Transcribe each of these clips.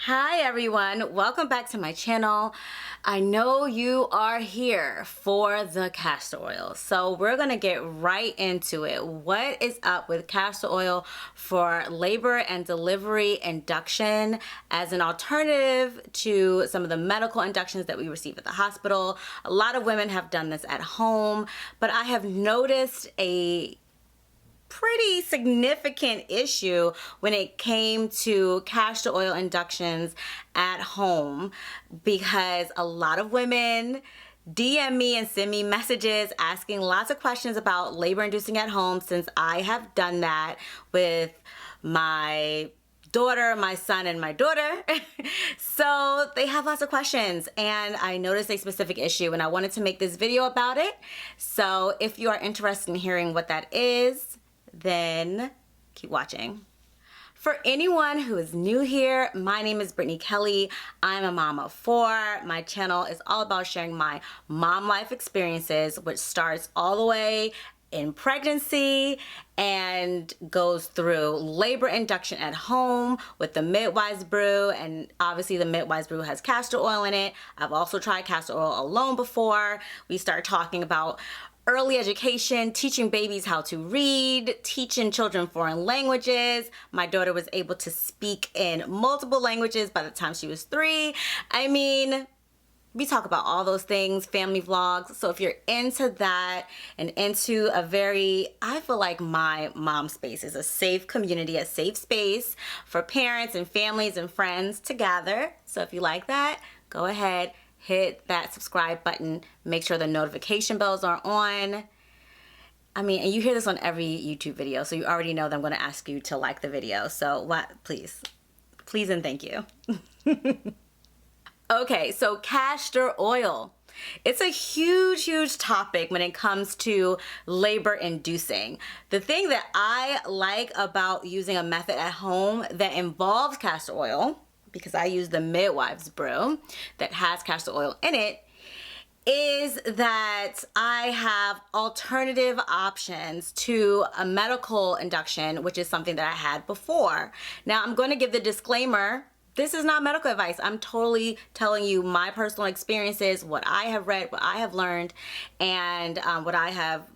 Hi everyone, welcome back to my channel. I know you are here for the castor oil, so we're gonna get right into it. What is up with castor oil for labor and delivery induction as an alternative to some of the medical inductions that we receive at the hospital? A lot of women have done this at home, but I have noticed a pretty significant issue when it came to castor oil inductions at home, because a lot of women DM me and send me messages asking lots of questions about labor inducing at home, since I have done that with my daughter, my son, and my daughter. So they have lots of questions, and I noticed a specific issue and I wanted to make this video about it. So if you are interested in hearing what that is, then keep watching. For anyone who is new here, my name is Brittany Kelly. I'm a mom of 4. My channel is all about sharing my mom life experiences, which starts all the way in pregnancy and goes through labor induction at home with the midwife's brew, and obviously the midwife's brew has castor oil in it. I've also tried castor oil alone before. We start talking about early education, teaching babies how to read, teaching children foreign languages. My daughter was able to speak in multiple languages by the time she was 3. I mean, we talk about all those things, family vlogs. So if you're into that and into a very, I feel like my mom space is a safe community, a safe space for parents and families and friends to gather. So if you like that, go ahead, hit that subscribe button, make sure the notification bells are on. I mean, and you hear this on every YouTube video, so you already know that I'm gonna ask you to like the video. So what, please and thank you. Okay, so castor oil. It's a huge topic when it comes to labor inducing. The thing that I like about using a method at home that involves castor oil, because I use the midwife's brew that has castor oil in it, is that I have alternative options to a medical induction, which is something that I had before. Now, I'm going to give the disclaimer. This is not medical advice. I'm totally telling you my personal experiences, what I have read, what I have learned, and what I have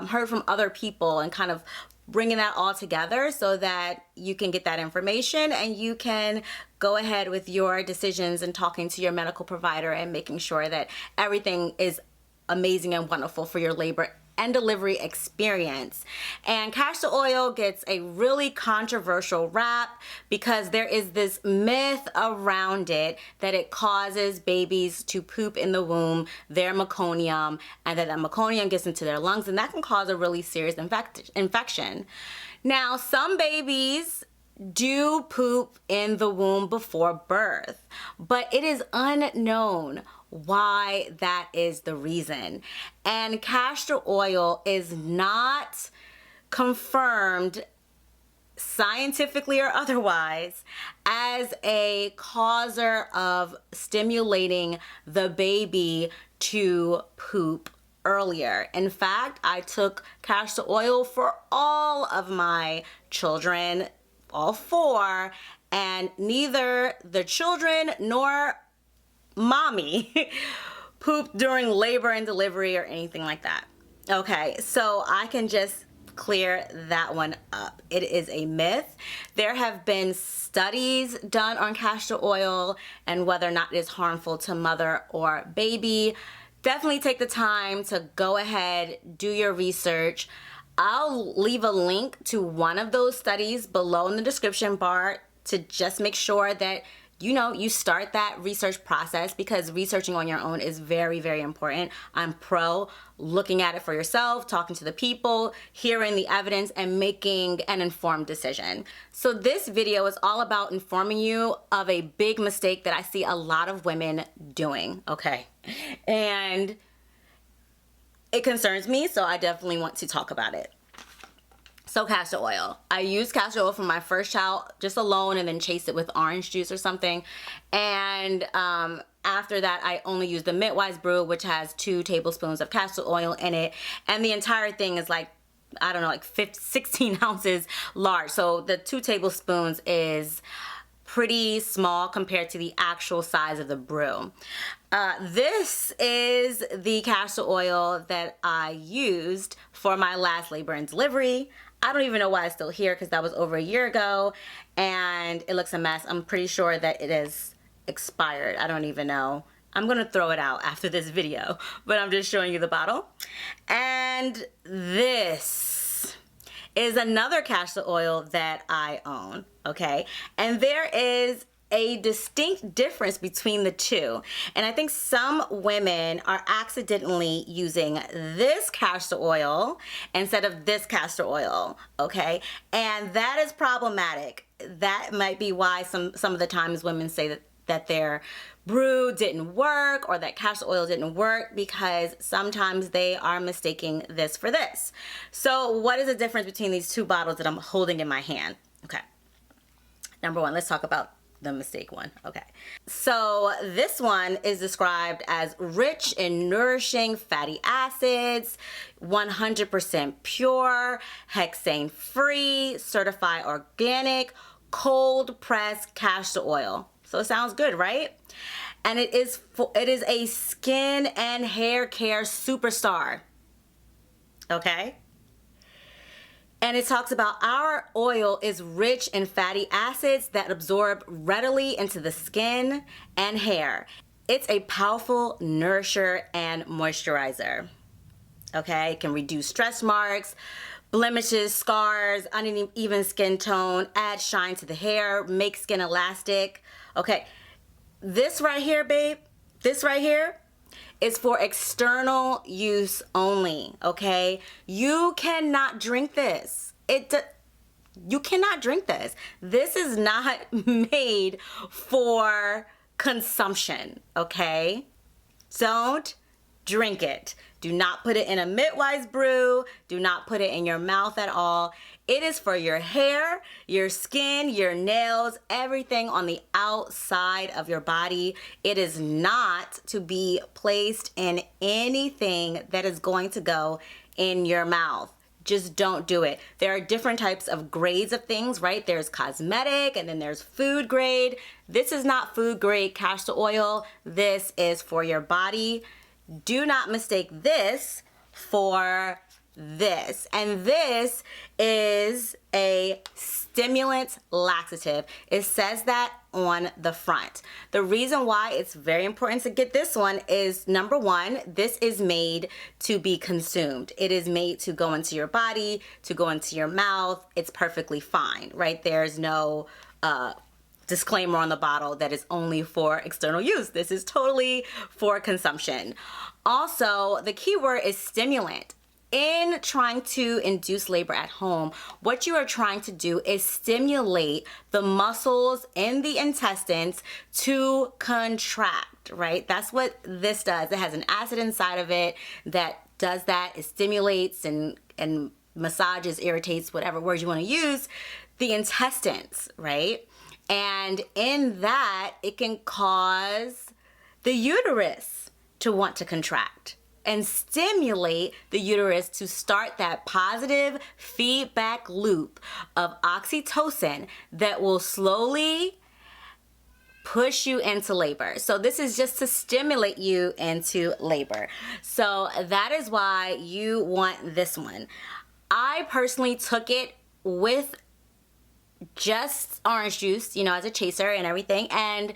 heard from other people, and kind of bringing that all together so that you can get that information and you can go ahead with your decisions and talking to your medical provider and making sure that everything is amazing and wonderful for your labor and delivery experience. And castor oil gets a really controversial rap because there is this myth around it that it causes babies to poop in the womb, their meconium, and that meconium gets into their lungs, and that can cause a really serious infection. Now, some babies do poop in the womb before birth, but it is unknown why that is the reason. And castor oil is not confirmed scientifically or otherwise as a causer of stimulating the baby to poop earlier. In fact, I took castor oil for all of my children, all 4, and neither the children nor mommy pooped during labor and delivery or anything like that. Okay, so I can just clear that one up. It is a myth. There have been studies done on castor oil and whether or not it is harmful to mother or baby. Definitely take the time to go ahead, do your research. I'll leave a link to one of those studies below in the description bar to just make sure that you start that research process, because researching on your own is very important. I'm pro looking at it for yourself, talking to the people, hearing the evidence, and making an informed decision. So this video is all about informing you of a big mistake that I see a lot of women doing, okay? And it concerns me, so I definitely want to talk about it. So castor oil. I used castor oil for my first child just alone, and then chased it with orange juice or something. And after that, I only used the midwife's brew, which has 2 tablespoons of castor oil in it. And the entire thing is like, I don't know, like 16 ounces large. So the 2 tablespoons is pretty small compared to the actual size of the brew. This is the castor oil that I used for my last labor and delivery. I don't even know why it's still here because that was over a year ago and it looks a mess. I'm pretty sure that it is expired. I don't even know. I'm gonna throw it out after this video, but I'm just showing you the bottle. And this is another castor oil that I own, okay? And there is a distinct difference between the two. And I think some women are accidentally using this castor oil instead of this castor oil, okay? And that is problematic. That might be why some of the times women say that their brew didn't work or that castor oil didn't work, because sometimes they are mistaking this for this. So what is the difference between these two bottles that I'm holding in my hand? Okay, number one, let's talk about the mistake one. Okay, so this one is described as rich in nourishing fatty acids, 100% pure, hexane free, certified organic, cold pressed castor oil. So it sounds good, right? And it is a skin and hair care superstar. Okay? And it talks about our oil is rich in fatty acids that absorb readily into the skin and hair. It's a powerful nourisher and moisturizer. Okay? It can reduce stretch marks, blemishes, scars, uneven skin tone, add shine to the hair, make skin elastic. Okay, this right here, babe, this right here is for external use only, okay? You cannot drink this. You cannot drink this. This is not made for consumption, okay? Don't drink it. Do not put it in a midwife's brew. Do not put it in your mouth at all. It is for your hair, your skin, your nails, everything on the outside of your body. It is not to be placed in anything that is going to go in your mouth. Just don't do it. There are different types of grades of things, right? There's cosmetic and then there's food grade. This is not food grade castor oil. This is for your body. Do not mistake this for this. And this is a stimulant laxative. It says that on the front. The reason why it's very important to get this one is, number one, this is made to be consumed. It is made to go into your body, to go into your mouth. It's perfectly fine, right? There's no disclaimer on the bottle that is only for external use. This is totally for consumption. Also, the key word is stimulant. In trying to induce labor at home, what you are trying to do is stimulate the muscles in the intestines to contract, right? That's what this does. It has an acid inside of it that does that. It stimulates and massages, irritates, whatever words you want to use, the intestines, right? And in that, it can cause the uterus to want to contract and stimulate the uterus to start that positive feedback loop of oxytocin that will slowly push you into labor. So this is just to stimulate you into labor. So that is why you want this one. I personally took it with just orange juice, you know, as a chaser and everything, and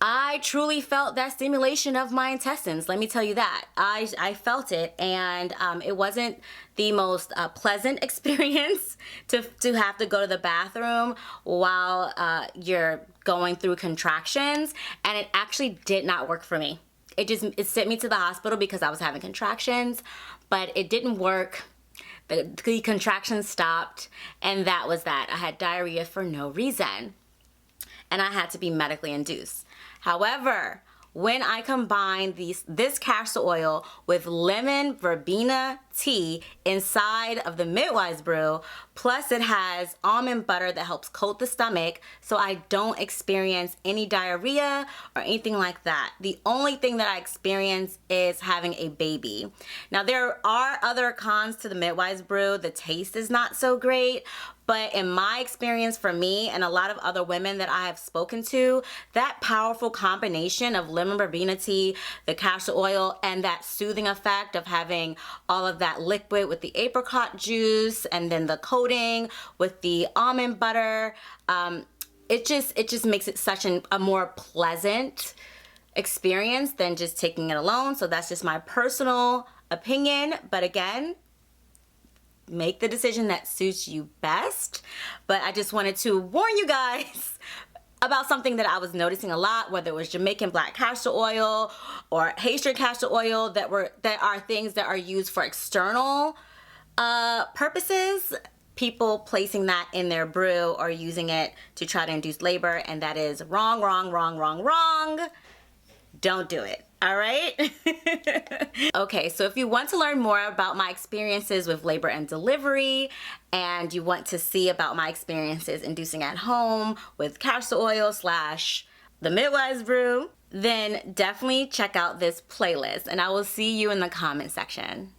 I truly felt that stimulation of my intestines. Let me tell you that. I felt it, and it wasn't the most pleasant experience to have to go to the bathroom while you're going through contractions, and it actually did not work for me. It sent me to the hospital because I was having contractions, but it didn't work. The contractions stopped, and that was that. I had diarrhea for no reason, and I had to be medically induced. However, when I combine this castor oil with lemon verbena tea inside of the midwife's brew, plus it has almond butter that helps coat the stomach so I don't experience any diarrhea or anything like that. The only thing that I experience is having a baby. Now there are other cons to the midwife's brew. The taste is not so great, but in my experience, for me and a lot of other women that I have spoken to, that powerful combination of lemon verbena tea, the castor oil, and that soothing effect of having all of that liquid with the apricot juice and then the coating with the almond butter, it just makes it such a more pleasant experience than just taking it alone. So that's just my personal opinion. But again, make the decision that suits you best. But I just wanted to warn you guys about something that I was noticing a lot, whether it was Jamaican black castor oil or Haitian castor oil, that are things that are used for external purposes. People placing that in their brew or using it to try to induce labor, and that is wrong, wrong, wrong, wrong, wrong. Don't do it. All right? Okay, so if you want to learn more about my experiences with labor and delivery, and you want to see about my experiences inducing at home with castor oil / the midwife's brew, then definitely check out this playlist, and I will see you in the comment section.